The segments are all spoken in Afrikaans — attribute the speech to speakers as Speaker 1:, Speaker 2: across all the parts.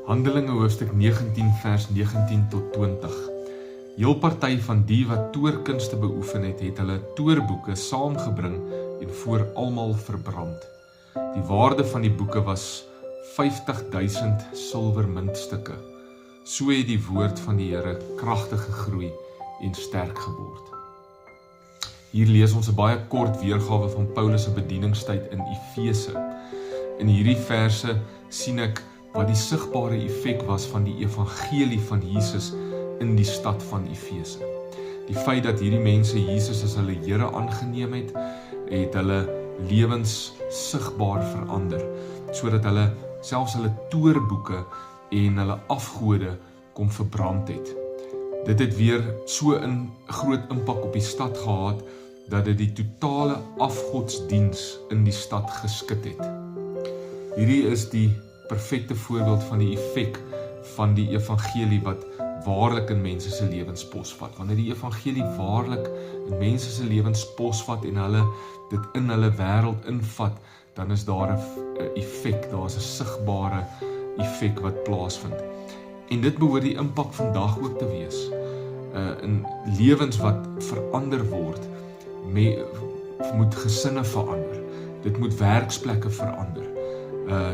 Speaker 1: Handelinge hoofstuk 19 vers 19 tot 20. Heel party van die wat toorkunste beoefen het hulle toorboeke saamgebring en voor almal verbrand. Die waarde van die boeke was 50.000 silwermuntstukke. So het die woord van die Here kragtig gegroei en sterk geword. Hier lees ons 'n baie kort weergawe van Paulus se bedieningstyd in Efese. In hierdie verse sien ek wat die sigbare effek was van die evangelie van Jesus in die stad van Efese. Die feit dat hierdie mense Jesus as hulle Here aangeneem het hulle lewens sigbaar verander, sodat hulle selfs hulle toorboeke en hulle afgode kom verbrand het. Dit het weer so 'n groot impak op die stad gehad, dat dit die totale afgodsdiens in die stad geskit het. Hierdie is die perfekte voorbeeld van die effek van die evangelie wat waarlik in mense se lewens posvat. Wanneer die evangelie waarlik in mense se lewens posvat en hulle dit in hulle wêreld invat, dan is daar 'n effek, daar is 'n sigbare effek wat plaasvind. En dit behoort die impak vandag ook te wees. In lewens wat verander word, moet gesinne verander. Dit moet werksplekke verander.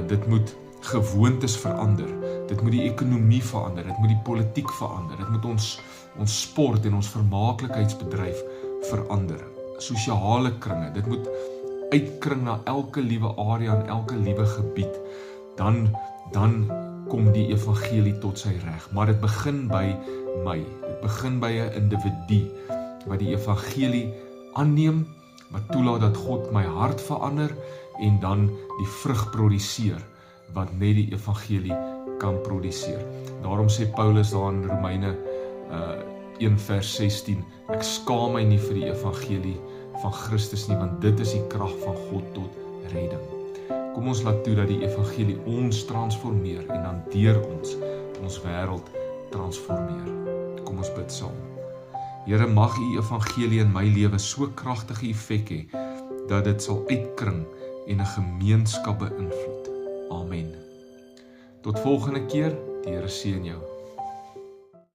Speaker 1: Dit moet gewoontes verander. Dit moet die ekonomie verander. Dit moet die politiek verander. Dit moet ons sport en ons vermaaklikheidsbedryf verander. Sosiale kringe. Dit moet uitkring na elke liewe area en elke liewe gebied. Dan kom die evangelie tot sy reg. Maar dit begin by my. Dit begin by 'n individu wat die evangelie aanneem, wat toelaat dat God my hart verander en dan die vrug produseer wat net die evangelie kan produseer. Daarom sê Paulus daar in Romeine 1 vers 16, ek skaam my nie vir die evangelie van Christus nie, want dit is die krag van God tot redding. Kom ons laat toe dat die evangelie ons transformeer en dan deur ons wêreld transformeer. Kom ons bid saam. Here, mag u evangelie in my lewe so kragtige effek hê, dat dit sal uitkring en 'n gemeenskap beïnvloed. Amen. Tot volgende keer, die Here seën jou.